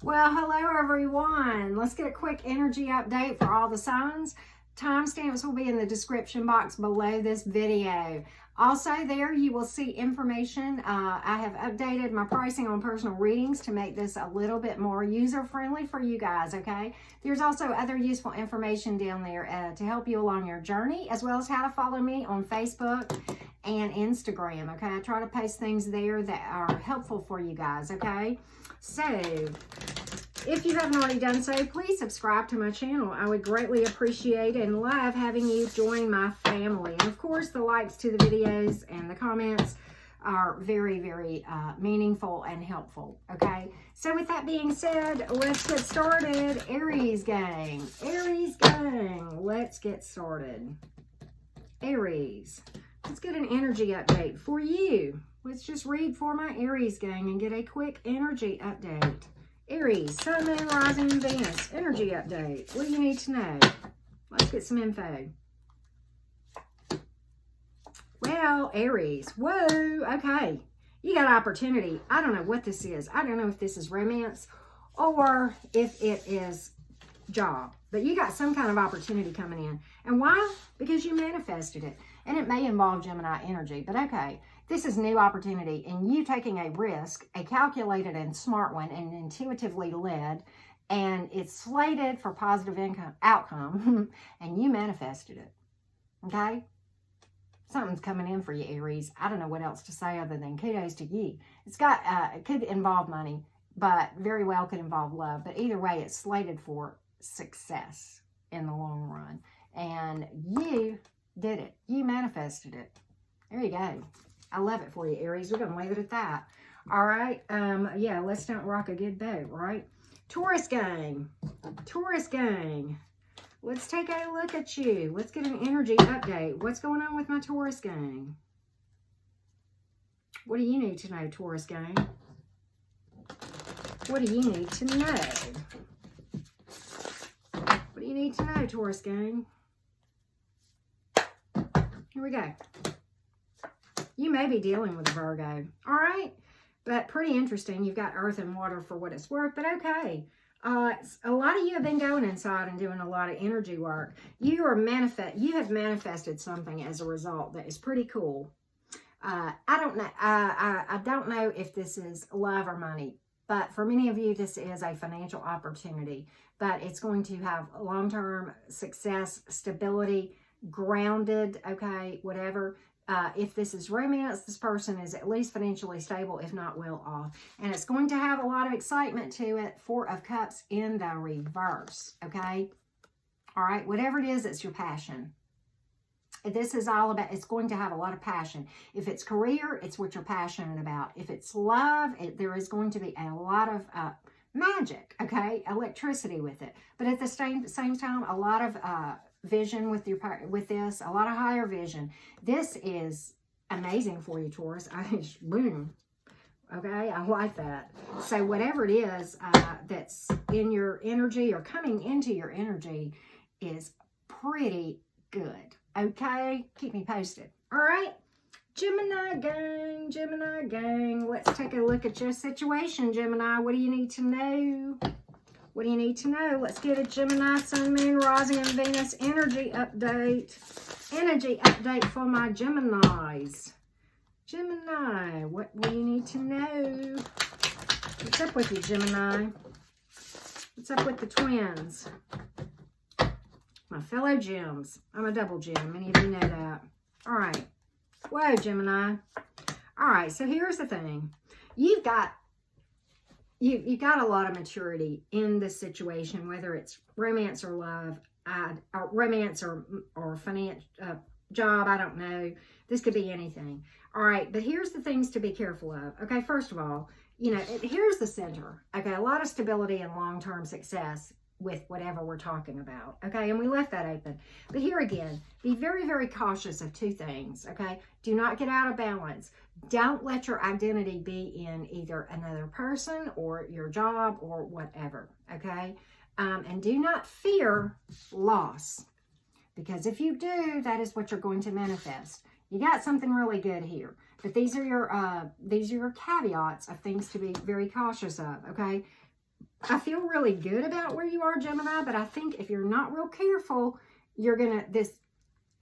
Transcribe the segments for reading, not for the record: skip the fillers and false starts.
Well, hello everyone. Let's get a quick energy update for all the signs. Timestamps will be in the description box below this video. Also there you will see information. I have updated my pricing on personal readings to make this a little bit more user-friendly for you guys, okay? There's also other useful information down there to help you along your journey, as well as how to follow me on Facebook and Instagram, okay? I try to post things there that are helpful for you guys, okay? So, if you haven't already done so, please subscribe to my channel. I would greatly appreciate and love having you join my family. And of course, the likes to the videos and the comments are very, very meaningful and helpful, okay? So with that being said, let's get started. Aries gang, let's get started. Aries, let's get an energy update for you. Let's just read for my Aries gang and get a quick energy update. Aries, Sun, Moon, Rising, and Venus. Energy update. What do you need to know? Let's get some info. Well, Aries. Whoa. Okay. You got opportunity. I don't know what this is. I don't know if this is romance or if it is job. But you got some kind of opportunity coming in. And why? Because you manifested it. And it may involve Gemini energy. But okay. This is new opportunity, and you taking a risk, a calculated and smart one, and intuitively led, and it's slated for positive outcome, and you manifested it, okay? Something's coming in for you, Aries. I don't know what else to say other than kudos to you. It's got, it could involve money, but very well could involve love, but either way, it's slated for success in the long run, and you did it. You manifested it. There you go. I love it for you, Aries. We're going to leave it at that. All right. Yeah, let's not rock a good boat, right? Taurus gang. Taurus gang. Let's take a look at you. Let's get an energy update. What's going on with my Taurus gang? What do you need to know, Taurus gang? What do you need to know? What do you need to know, Taurus gang? Here we go. You may be dealing with a Virgo, all right? But pretty interesting. You've got earth and water for what it's worth, but okay. A lot of you have been going inside and doing a lot of energy work. You have manifested something as a result that is pretty cool. I don't know. I don't know if this is love or money, but for many of you, this is a financial opportunity. But it's going to have long-term success, stability, grounded, okay, whatever. If this is romance, this person is at least financially stable, if not well off. And it's going to have a lot of excitement to it. Four of Cups in the reverse, okay? All right, whatever it is, it's your passion. This is all about, it's going to have a lot of passion. If it's career, it's what you're passionate about. If it's love, there is going to be a lot of magic, okay? Electricity with it. But at the same time, a lot of vision with this, a lot of higher vision. This is amazing for you, Taurus. Boom. Okay, I like that. So whatever it is that's in your energy or coming into your energy is pretty good. Okay, keep me posted. All right, Gemini gang, let's take a look at your situation, Gemini. What do you need to know? What do you need to know? Let's get a Gemini, Sun, Moon, Rising, and Venus energy update. Energy update for my Geminis. Gemini, what do you need to know? What's up with you, Gemini? What's up with the twins? My fellow Gems. I'm a double gem. Many of you know that. All right. Whoa, Gemini. All right, so here's the thing. You've got a lot of maturity in this situation, whether it's romance or love, or romance or finance, job, I don't know. This could be anything. All right, but here's the things to be careful of. Okay, first of all, here's the center. Okay, a lot of stability and long-term success with whatever we're talking about. Okay, and we left that open. But here again, be very, very cautious of two things. Okay, do not get out of balance. Don't let your identity be in either another person or your job or whatever. Okay, and do not fear loss, because if you do, that is what you're going to manifest. You got something really good here, but these are your caveats of things to be very cautious of. Okay, I feel really good about where you are, Gemini, but I think if you're not real careful, you're going to, this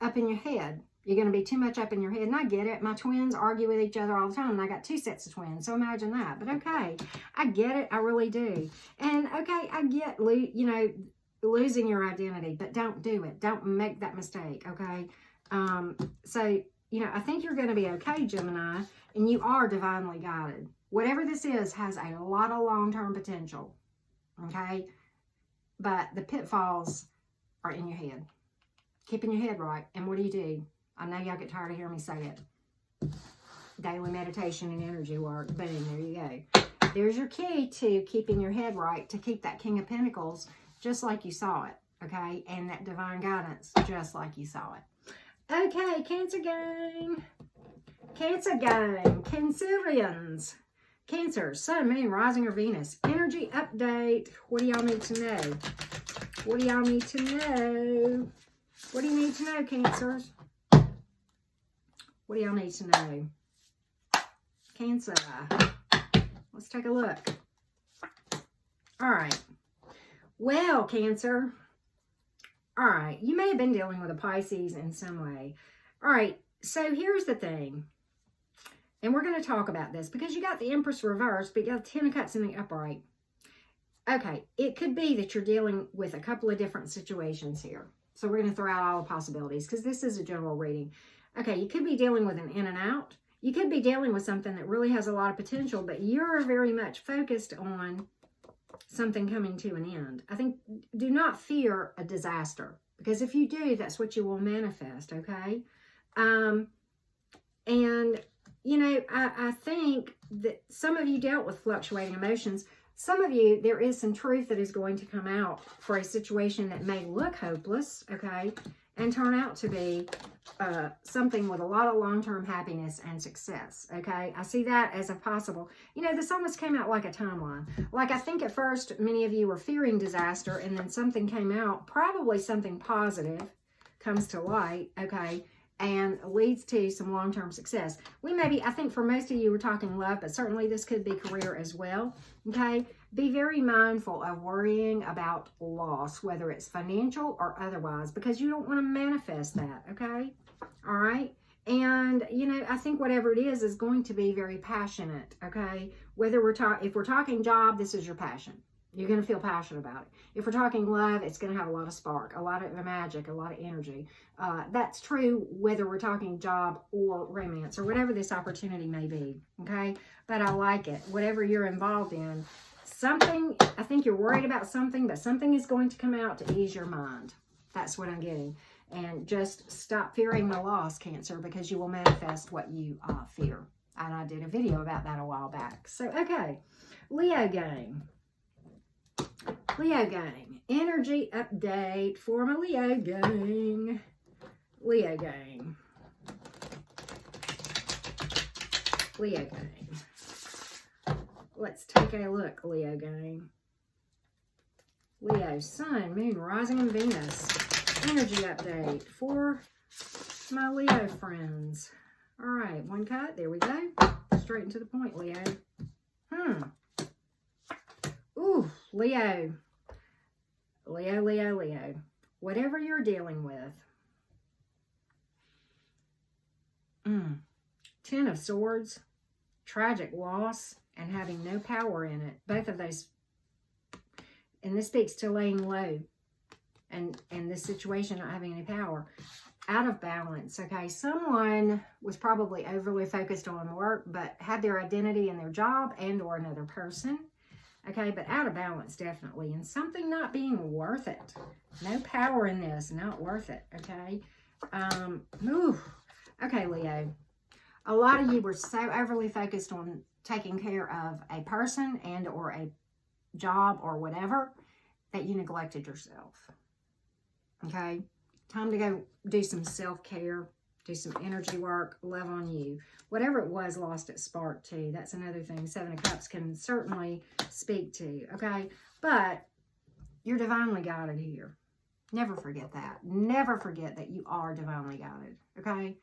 up in your head. You're going to be too much up in your head. And I get it. My twins argue with each other all the time. And I got 2 sets of twins. So imagine that. But okay, I get it. I really do. And okay, I get, you know, losing your identity. But don't do it. Don't make that mistake, okay? So, you know, I think you're going to be okay, Gemini. And you are divinely guided. Whatever this is has a lot of long-term potential. Okay? But the pitfalls are in your head. Keeping your head right. And what do? I know y'all get tired of hearing me say it. Daily meditation and energy work. Boom, there you go. There's your key to keeping your head right, to keep that King of Pentacles just like you saw it. Okay? And that divine guidance just like you saw it. Okay, Cancer gang. Cancer gang. Cancerians. Cancer, Sun, Moon, Rising, or Venus. Energy update. What do y'all need to know? What do y'all need to know? What do you need to know, Cancers? What do y'all need to know? Cancer. Let's take a look. All right. Well, Cancer. All right. You may have been dealing with a Pisces in some way. All right. So here's the thing. And we're going to talk about this because you got the Empress reversed, but you got the 10 of Cups in the upright. Okay, it could be that you're dealing with a couple of different situations here. So we're going to throw out all the possibilities because this is a general reading. Okay, you could be dealing with an in and out. You could be dealing with something that really has a lot of potential, but you're very much focused on something coming to an end. I think, do not fear a disaster because if you do, that's what you will manifest, okay? And you know, I think that some of you dealt with fluctuating emotions. Some of you, there is some truth that is going to come out for a situation that may look hopeless, okay, and turn out to be something with a lot of long-term happiness and success, okay? I see that as a possible. You know, this almost came out like a timeline. Like, I think at first, many of you were fearing disaster, and then something came out, probably something positive comes to light, okay, and leads to some long-term success. We maybe, I think for most of you, we're talking love, but certainly this could be career as well, okay? Be very mindful of worrying about loss, whether it's financial or otherwise, because you don't want to manifest that, okay? All right? And, you know, I think whatever it is going to be very passionate, okay? Whether if we're talking job, this is your passion. You're going to feel passionate about it. If we're talking love, it's going to have a lot of spark, a lot of magic, a lot of energy. That's true whether we're talking job or romance or whatever this opportunity may be, okay? But I like it. Whatever you're involved in, something, I think you're worried about something, but something is going to come out to ease your mind. That's what I'm getting. And just stop fearing the loss, Cancer, because you will manifest what you fear. And I did a video about that a while back. So, okay, Leo gang. Leo gang, energy update for my Leo gang. Leo gang. Leo gang. Let's take a look, Leo gang. Leo, Sun, Moon, Rising, and Venus. Energy update for my Leo friends. All right, one cut. There we go. Straight and to the point, Leo. Ooh, Leo. Leo, Leo, Leo. Whatever you're dealing with. 10 of Swords, tragic loss, and having no power in it. Both of those. And this speaks to laying low. And this situation not having any power. Out of balance, okay? Someone was probably overly focused on work, but had their identity in their job and or another person. Okay, but out of balance, definitely. And something not being worth it. No power in this, not worth it, okay? Okay, Leo. A lot of you were so overly focused on taking care of a person and or a job or whatever that you neglected yourself. Okay? Time to go do some self-care, do some energy work, love on you. Whatever it was, lost its spark too. That's another thing 7 of Cups can certainly speak to, okay? But you're divinely guided here. Never forget that. Never forget that you are divinely guided, okay?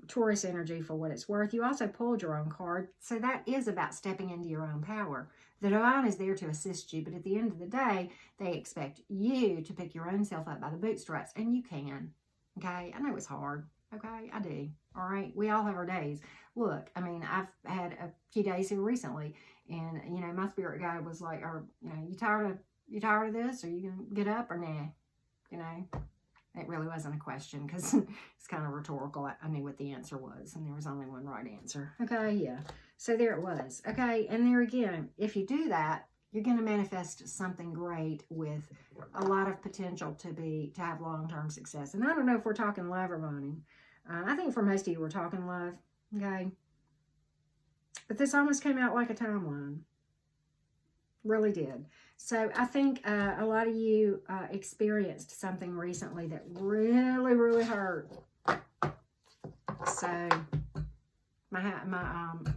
Taurus energy for what it's worth. You also pulled your own card, so that is about stepping into your own power. The divine is there to assist you, but at the end of the day, they expect you to pick your own self up by the bootstraps, and you can. Okay? I know it's hard. Okay? I do. All right? We all have our days. Look, I mean, I've had a few days here recently, and, you know, my spirit guide was like, you know, you tired of this? Are you going to get up or nah? You know? It really wasn't a question because it's kind of rhetorical. I knew what the answer was, and there was only one right answer. Okay, yeah. So there it was. Okay, and there again, if you do that, you're going to manifest something great with a lot of potential to have long-term success. And I don't know if we're talking love or money. I think for most of you, we're talking love. Okay, but this almost came out like a timeline. Really did. So I think a lot of you experienced something recently that really, really hurt. So my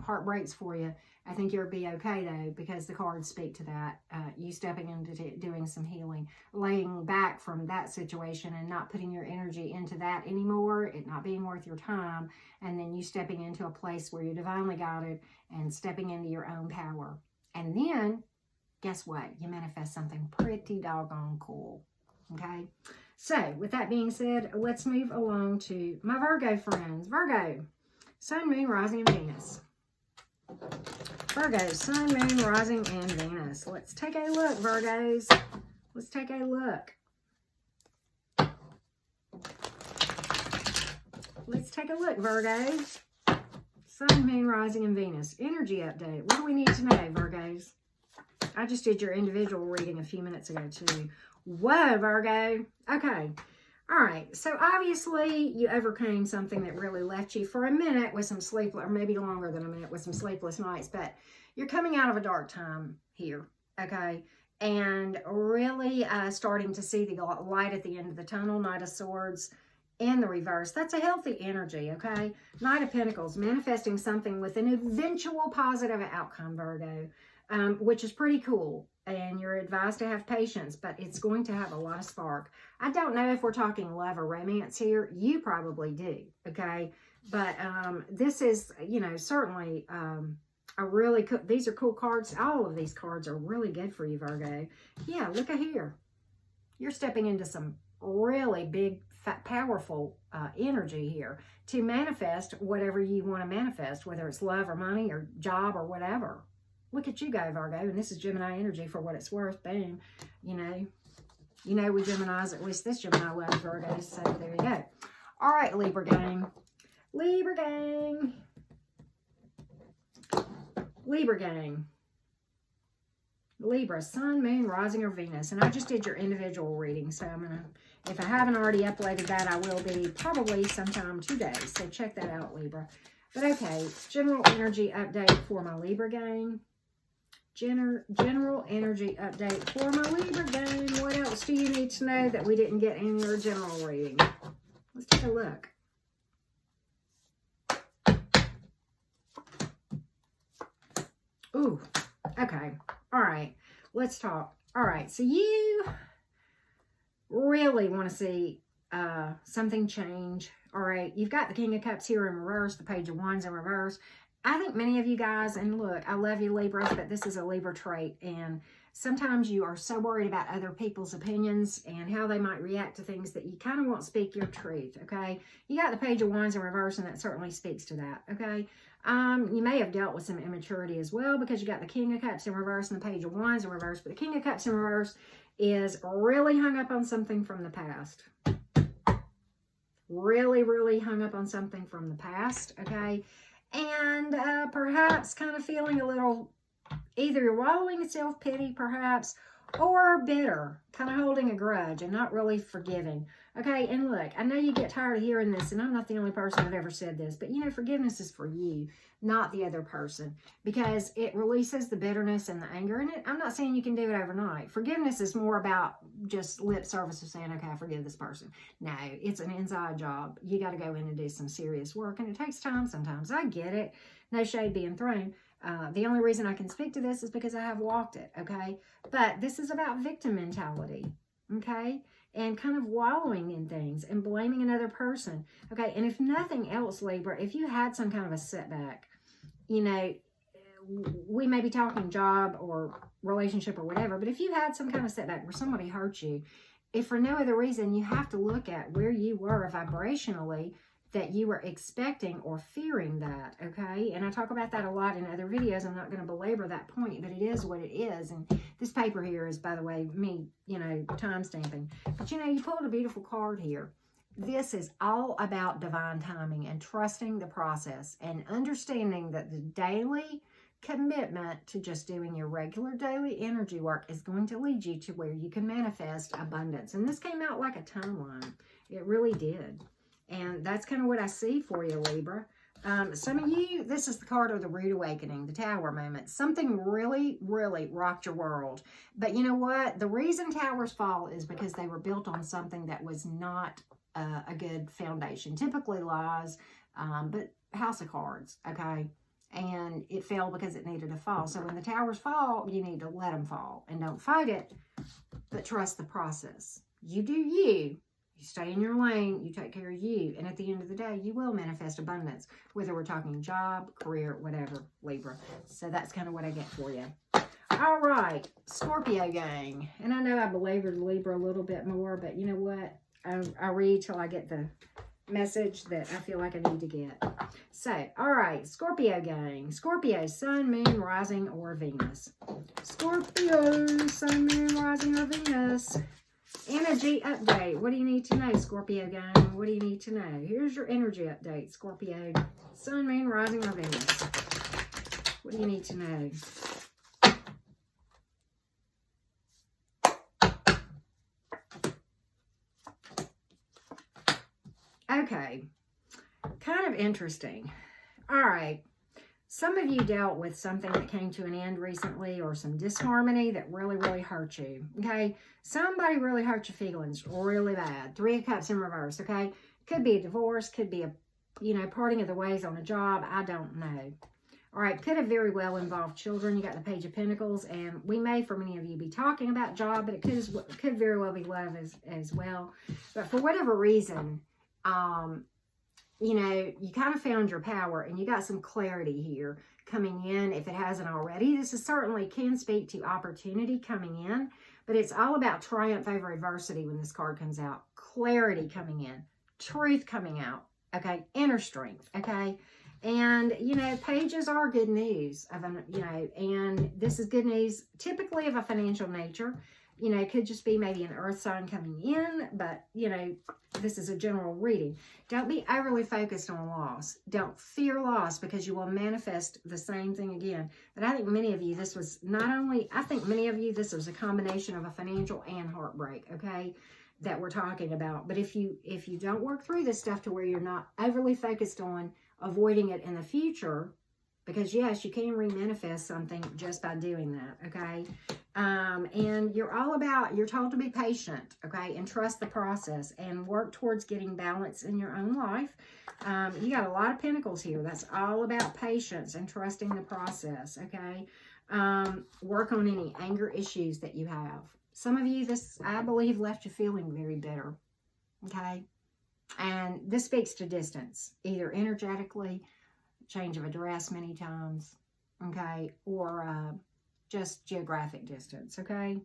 heart breaks for you. I think you'll be okay, though, because the cards speak to that. You stepping into doing some healing, laying back from that situation and not putting your energy into that anymore, it not being worth your time, and then you stepping into a place where you're divinely guided and stepping into your own power. And then, guess what? You manifest something pretty doggone cool. Okay? So, with that being said, let's move along to my Virgo friends. Virgo, Sun, Moon, Rising, and Venus. Virgo, Sun, Moon, Rising, and Venus. Let's take a look, Virgos. Let's take a look. Let's take a look, Virgos. Sun, Moon, Rising, and Venus. Energy update. What do we need to know, Virgos? I just did your individual reading a few minutes ago, too. Whoa, Virgo. Okay. All right. So, obviously, you overcame something that really left you for a minute with some sleepless, or maybe longer than a minute with some sleepless nights. But you're coming out of a dark time here, okay? And really starting to see the light at the end of the tunnel, Knight of Swords in the reverse. That's a healthy energy, okay? Knight of Pentacles, manifesting something with an eventual positive outcome, Virgo. Which is pretty cool, and you're advised to have patience, but it's going to have a lot of spark. I don't know if we're talking love or romance here. You probably do, okay? But this is, you know, certainly a really cool, these are cool cards. All of these cards are really good for you, Virgo. Yeah, look at here. You're stepping into some really big, powerful energy here to manifest whatever you want to manifest, whether it's love or money or job or whatever. Look at you go, Virgo, and this is Gemini energy for what it's worth. Boom. You know we Geminis, at least this Gemini loves Virgos, so there you go. All right, Libra gang. Libra gang. Libra gang. Libra, Sun, Moon, Rising, or Venus. And I just did your individual reading, so I'm going to, if I haven't already uploaded that, I will be probably sometime today. So check that out, Libra. But okay, general energy update for my Libra gang. General energy update for my Libra gang. What else do you need to know that we didn't get in your general reading? Let's take a look. Ooh, okay. All right, let's talk. All right, so you really want to see something change. All right, you've got the King of Cups here in reverse, the Page of Wands in reverse. I think many of you guys, and look, I love you Libras, but this is a Libra trait, and sometimes you are so worried about other people's opinions and how they might react to things that you kind of won't speak your truth, okay? You got the Page of Wands in reverse, and that certainly speaks to that, okay? You may have dealt with some immaturity as well because you got the King of Cups in reverse and the Page of Wands in reverse, but the King of Cups in reverse is really hung up on something from the past. Really, really hung up on something from the past, okay? And perhaps kind of feeling a little, either you're wallowing in self-pity perhaps, or bitter, kind of holding a grudge and not really forgiving. Okay, and look, I know you get tired of hearing this, and I'm not the only person that ever said this, but you know, forgiveness is for you, not the other person, because it releases the bitterness and the anger. And I'm not saying you can do it overnight. Forgiveness is more about just lip service of saying, okay, I forgive this person. No, it's an inside job. You got to go in and do some serious work, and it takes time sometimes. I get it. No shade being thrown. The only reason I can speak to this is because I have walked it, okay? But this is about victim mentality, okay? And kind of wallowing in things and blaming another person, okay? And if nothing else, Libra, if you had some kind of a setback, you know, we may be talking job or relationship or whatever, but if you had some kind of setback where somebody hurt you, if for no other reason, you have to look at where you were vibrationally, that you were expecting or fearing that, okay? And I talk about that a lot in other videos. I'm not going to belabor that point, but it is what it is. And this paper here is, by the way, me, you know, time stamping. But, you know, you pulled a beautiful card here. This is all about divine timing and trusting the process and understanding that the daily commitment to just doing your regular daily energy work is going to lead you to where you can manifest abundance. And this came out like a timeline. It really did. And that's kind of what I see for you, Libra. Some of you, this is the card of the Rude Awakening, the Tower moment. Something really, really rocked your world. But you know what? The reason towers fall is because they were built on something that was not a good foundation. Typically lies, but House of Cards, okay? And it fell because it needed to fall. So when the towers fall, you need to let them fall. And don't fight it, but trust the process. You do you. You stay in your lane, you take care of you, and at the end of the day, you will manifest abundance, whether we're talking job, career, whatever, Libra. So that's kind of what I get for you. All right, Scorpio gang. And I know I belabored Libra a little bit more, but you know what? I read till I get the message that I feel like I need to get. So, all right, Scorpio gang. Scorpio, sun, moon, rising, or Venus. Scorpio, sun, moon, rising, or Venus. Energy update. What do you need to know, Scorpio gang? What do you need to know? Here's your energy update, Scorpio. Sun, moon, rising, or Venus. What do you need to know? Okay. Kind of interesting. All right. Some of you dealt with something that came to an end recently or some disharmony that really, really hurt you, okay? Somebody really hurt your feelings really bad. 3 of Cups in reverse, okay? Could be a divorce, could be a, you know, parting of the ways on a job. I don't know. All right, could have very well involved children. You got the Page of Pentacles, and we may, for many of you, be talking about job, but it could very well be love as well. But for whatever reason, you know, you kind of found your power and you got some clarity here coming in. If it hasn't already, this is certainly can speak to opportunity coming in, but it's all about triumph over adversity when this card comes out. Clarity coming in, truth coming out, okay? Inner strength, okay? And, you know, pages are good news, you know, and this is good news typically of a financial nature. You know, it could just be maybe an earth sign coming in, but, you know, this is a general reading. Don't be overly focused on loss. Don't fear loss because you will manifest the same thing again. But I think many of you, this was not only, I think many of you, this was a combination of a financial and heartbreak, okay, that we're talking about. But if you don't work through this stuff to where you're not overly focused on avoiding it in the future, because yes, you can re-manifest something just by doing that, okay? And you're told to be patient, okay? And trust the process and work towards getting balance in your own life. You got a lot of pentacles here. That's all about patience and trusting the process, okay? Work on any anger issues that you have. Some of you, this, I believe, left you feeling very bitter, okay? And this speaks to distance, either energetically, change of address many times, okay, or just geographic distance, okay?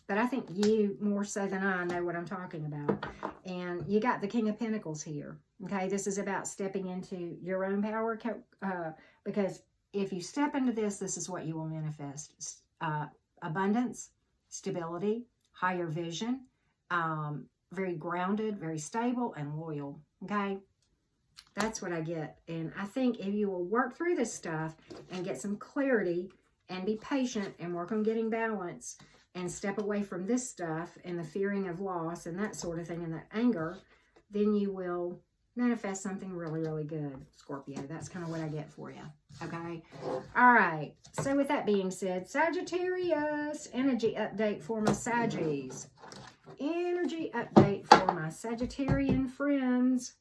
But I think you, more so than I, know what I'm talking about. And you got the King of Pentacles here, okay? This is about stepping into your own power, because if you step into this, this is what you will manifest. Abundance, stability, higher vision, very grounded, very stable, and loyal, okay? That's what I get. And I think if you will work through this stuff and get some clarity and be patient and work on getting balance and step away from this stuff and the fearing of loss and that sort of thing and that anger, then you will manifest something really, really good, Scorpio. That's kind of what I get for you, okay? All right. So with that being said, Sagittarius, energy update for my Saggies. Energy update for my Sagittarian friends.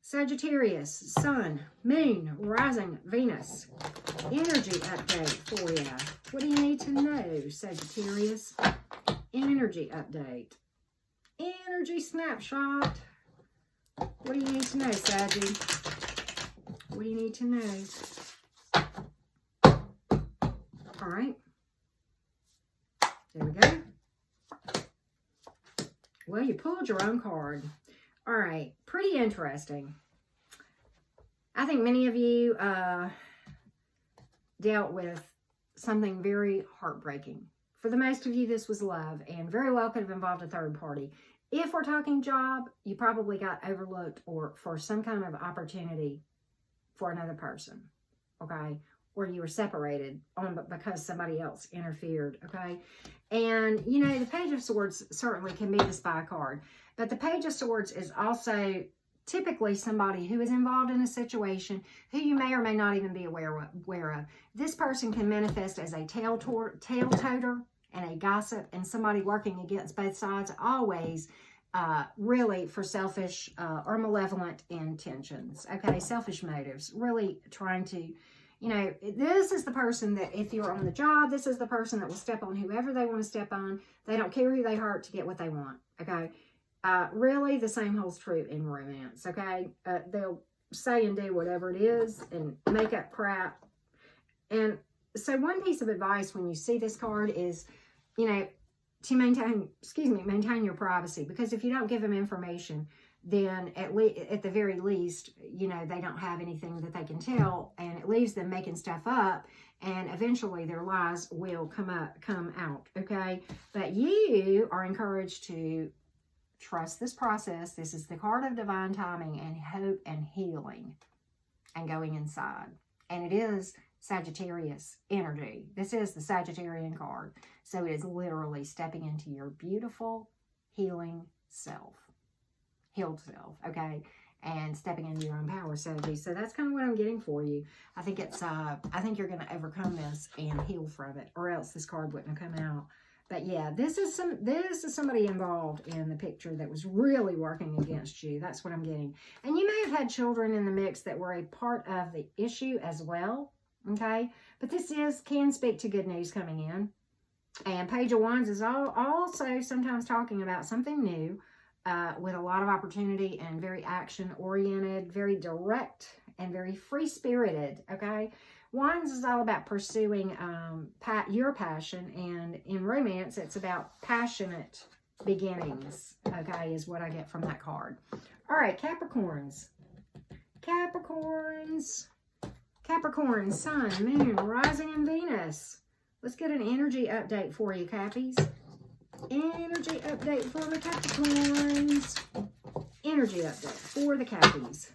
Sagittarius, Sun, Moon, Rising, Venus. Energy update for you. What do you need to know, Sagittarius? Energy update. Energy snapshot. What do you need to know, Saggy? What do you need to know? All right. There we go. Well, you pulled your own card. All right. Pretty interesting. I think many of you dealt with something very heartbreaking. For the most of you, this was love, and very well could have involved a third party. If we're talking job, you probably got overlooked or for some kind of opportunity for another person, okay? Or you were separated because somebody else interfered, okay? And, you know, the Page of Swords certainly can be the spy card, but the Page of Swords is also typically somebody who is involved in a situation who you may or may not even be aware of. This person can manifest as a tail-toter and a gossip and somebody working against both sides, always really for selfish or malevolent intentions, okay? Selfish motives, really trying to, you know, this is the person that if you're on the job, this is the person that will step on whoever they want to step on. They don't care who they hurt to get what they want, okay? Really, the same holds true in romance, okay? They'll say and do whatever it is and make up crap. And so one piece of advice when you see this card is, you know, to maintain your privacy. Because if you don't give them information, then at the very least, you know, they don't have anything that they can tell, and it leaves them making stuff up, and eventually their lies will come out, okay? But you are encouraged to trust this process. This is the card of divine timing and hope and healing and going inside. And it is Sagittarius energy. This is the Sagittarian card. So it is literally stepping into your beautiful healing self. Healed self, okay? And stepping into your own power, Saggy. So that's kind of what I'm getting for you. I think it's I think you're going to overcome this and heal from it, or else this card wouldn't have come out. But yeah, this is somebody involved in the picture that was really working against you. That's what I'm getting. And you may have had children in the mix that were a part of the issue as well, okay? But this can speak to good news coming in. And Page of Wands is also sometimes talking about something new with a lot of opportunity and very action-oriented, very direct, and very free-spirited, okay? Wands is all about pursuing your passion, and in romance, it's about passionate beginnings, okay, is what I get from that card. All right, Capricorns. Capricorn, Sun, Moon, Rising, and Venus. Let's get an energy update for you, Cappies. Energy update for the Capricorns. Energy update for the Cappies.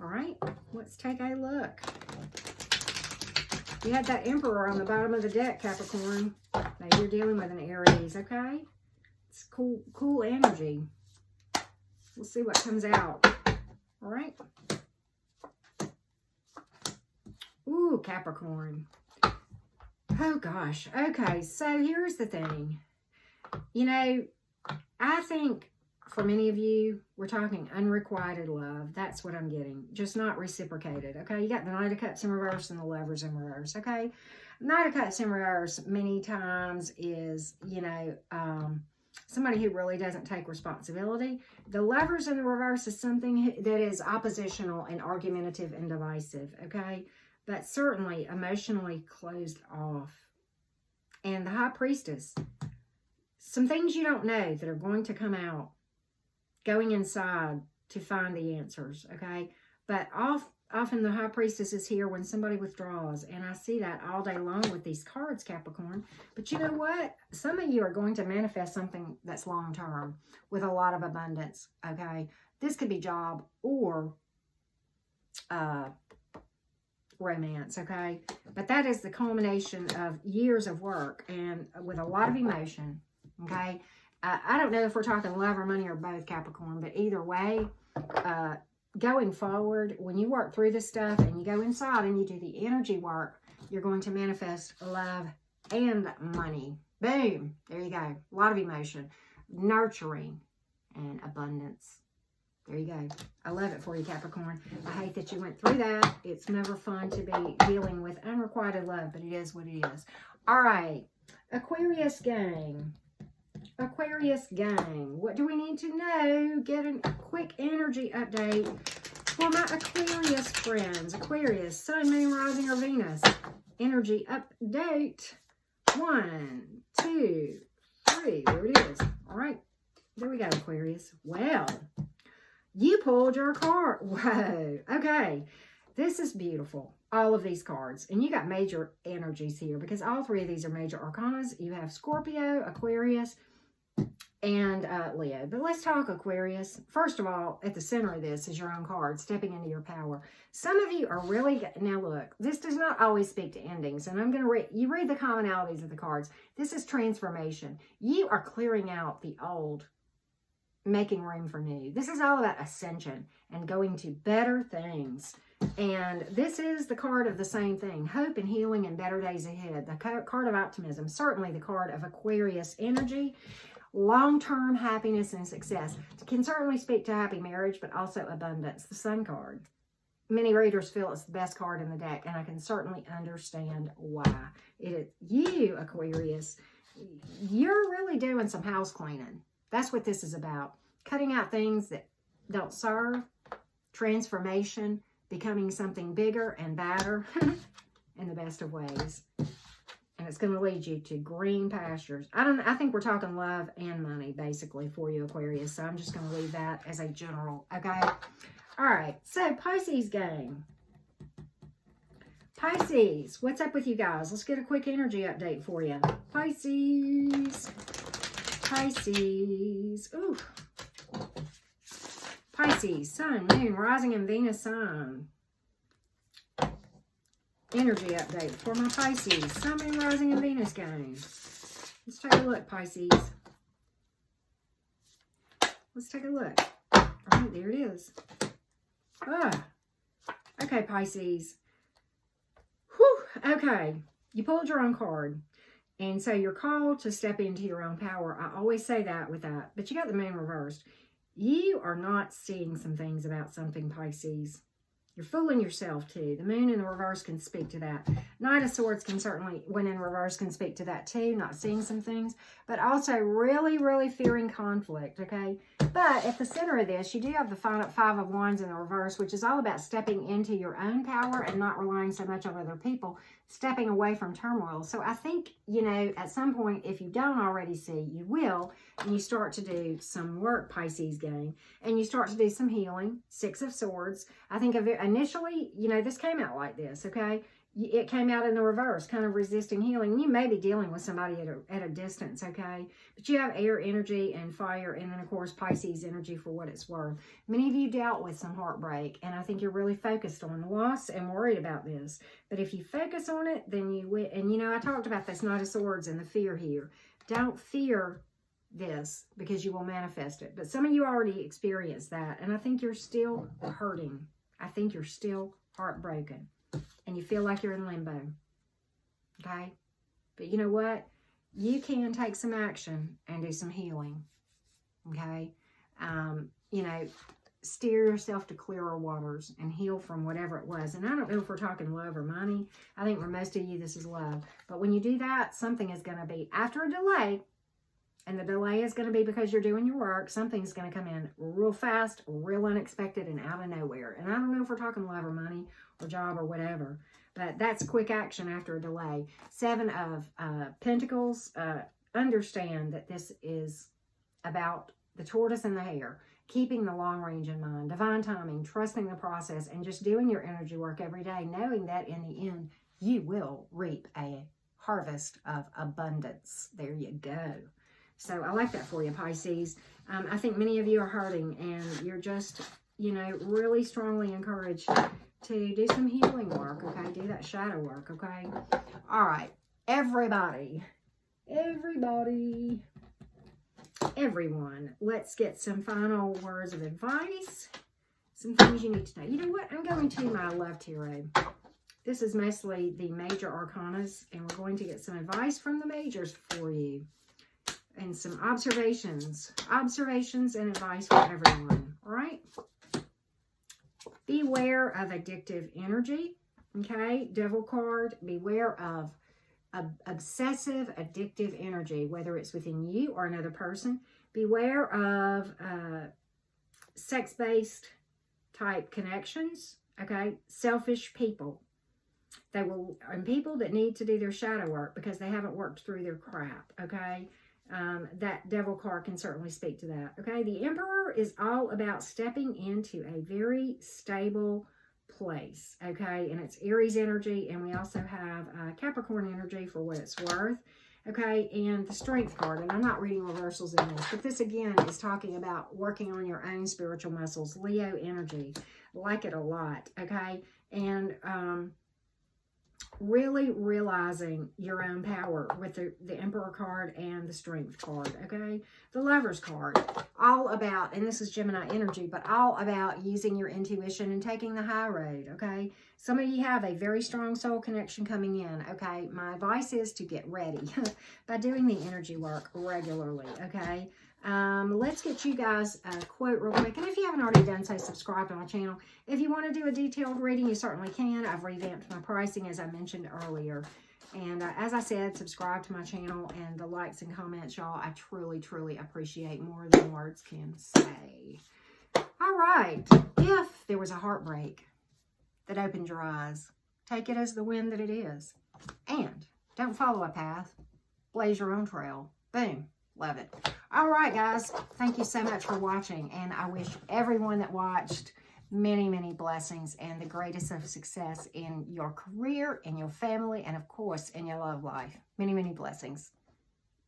All right, let's take a look. You had that Emperor on the bottom of the deck, Capricorn. Now you're dealing with an Aries, okay? It's cool energy. We'll see what comes out. All right. Ooh, Capricorn. Oh, gosh. Okay, so here's the thing. You know, I think for many of you, we're talking unrequited love. That's what I'm getting. Just not reciprocated, okay? You got the Knight of Cups in reverse and the Lovers in reverse, okay? Knight of Cups in reverse many times is, you know, somebody who really doesn't take responsibility. The Lovers in the reverse is something that is oppositional and argumentative and divisive, okay? But certainly emotionally closed off. And the High Priestess, some things you don't know that are going to come out, going inside to find the answers, okay? But often the High Priestess is here when somebody withdraws, and I see that all day long with these cards, Capricorn. But you know what? Some of you are going to manifest something that's long-term with a lot of abundance, okay? This could be job or romance, okay? But that is the culmination of years of work and with a lot of emotion, okay? I don't know if we're talking love or money or both, Capricorn, but either way, going forward, when you work through this stuff and you go inside and you do the energy work, you're going to manifest love and money. Boom. There you go. A lot of emotion, nurturing, and abundance. There you go. I love it for you, Capricorn. I hate that you went through that. It's never fun to be dealing with unrequited love, but it is what it is. All right. Aquarius gang. Aquarius gang. What do we need to know? Get a quick energy update For my Aquarius friends, Aquarius, Sun, Moon, Rising, or Venus, energy update. 1, 2, 3. There it is. All right. There we go, Aquarius. Well, you pulled your card. Whoa. Okay. This is beautiful. All of these cards. And you got major energies here because all three of these are major arcanas. You have Scorpio, Aquarius, and Leo. But let's talk Aquarius. First of all, at the center of this is your own card, stepping into your power. Some of you are really, now look, this does not always speak to endings, and I'm going to read, you read the commonalities of the cards. This is transformation. You are clearing out the old, making room for new. This is all about ascension and going to better things. And this is the card of the same thing, hope and healing and better days ahead. The card of optimism, certainly the card of Aquarius energy. Long-term happiness and success. It can certainly speak to happy marriage, but also abundance. The Sun card. Many readers feel it's the best card in the deck, and I can certainly understand why. It is you, Aquarius. You're really doing some house cleaning. That's what this is about. Cutting out things that don't serve. Transformation. Becoming something bigger and badder in the best of ways. And it's going to lead you to green pastures. I think we're talking love and money, basically, for you, Aquarius. So I'm just going to leave that as a general, okay? All right. So, Pisces gang. Pisces, what's up with you guys? Let's get a quick energy update for you. Pisces. Pisces. Ooh. Pisces, Sun, Moon, Rising, and Venus sign. Energy update for my Pisces, Sun, Moon, Rising, and Venus gang. Let's take a look, Pisces. Let's take a look. All right, there it is. Okay, Pisces. Whew, okay. You pulled your own card. And so you're called to step into your own power. I always say that with that. But you got the moon reversed. You are not seeing some things about something, Pisces. You're fooling yourself too. The moon in the reverse can speak to that. Knight of Swords can certainly, when in reverse, can speak to that too. Not seeing some things, but also really, really fearing conflict, okay? But at the center of this, you do have the Five of Wands in the reverse, which is all about stepping into your own power and not relying so much on other people, stepping away from turmoil. So I think, you know, at some point, if you don't already see, you will, and you start to do some work, Pisces gang, and you start to do some healing. Six of Swords. I think initially, you know, this came out like this, okay? It came out in the reverse, kind of resisting healing. You may be dealing with somebody at a distance, okay? But you have air energy and fire, and then, of course, Pisces energy for what it's worth. Many of you dealt with some heartbreak, and I think you're really focused on loss and worried about this. But if you focus on it, then you will. And, you know, I talked about this Knight of Swords and the fear here. Don't fear this because you will manifest it. But some of you already experienced that, and I think you're still hurting. I think you're still heartbroken. And you feel like you're in limbo, okay? But you know what? You can take some action and do some healing, okay? You know, steer yourself to clearer waters and heal from whatever it was. And I don't know if we're talking love or money. I think for most of you, this is love. But when you do that, something is going to be, after a delay, and the delay is going to be because you're doing your work, something's going to come in real fast, real unexpected, and out of nowhere. And I don't know if we're talking love or money or job or whatever, but that's quick action after a delay. Seven of Pentacles. Understand that this is about the tortoise and the hare, keeping the long range in mind, divine timing, trusting the process, and just doing your energy work every day, knowing that in the end, you will reap a harvest of abundance. There you go. So I like that for you, Pisces. I think many of you are hurting, and you're just, you know, really strongly encouraged to do some healing work, okay? Do that shadow work, okay? All right, everybody, everyone, let's get some final words of advice, some things you need to know. You know what? I'm going to my love tarot. This is mostly the major arcanas, and we're going to get some advice from the majors for you. And some observations and advice for everyone, all right? Beware of addictive energy, okay? Devil card, beware of obsessive addictive energy, whether it's within you or another person. Beware of sex-based type connections, okay? Selfish people. They will, and people that need to do their shadow work because they haven't worked through their crap, okay? That devil card can certainly speak to that, okay? The Emperor is all about stepping into a very stable place, okay? And it's Aries energy, and we also have Capricorn energy for what it's worth, okay? And the Strength card, and I'm not reading reversals in this, but this again is talking about working on your own spiritual muscles. Leo energy, like it a lot, okay? And really realizing your own power with the Emperor card and the Strength card, okay? The Lovers card, all about, and this is Gemini energy, but all about using your intuition and taking the high road, okay? Some of you have a very strong soul connection coming in, okay? My advice is to get ready by doing the energy work regularly, okay? Let's get you guys a quote real quick. And if you haven't already done so, subscribe to my channel. If you want to do a detailed reading, you certainly can. I've revamped my pricing, as I mentioned earlier. And as I said, subscribe to my channel, and the likes and comments, y'all, I truly, truly appreciate more than words can say. All right. If there was a heartbreak that opened your eyes, take it as the wind that it is. And don't follow a path. Blaze your own trail. Boom. Love it. All right, guys. Thank you so much for watching. And I wish everyone that watched many, many blessings and the greatest of success in your career, in your family, and of course, in your love life. Many, many blessings.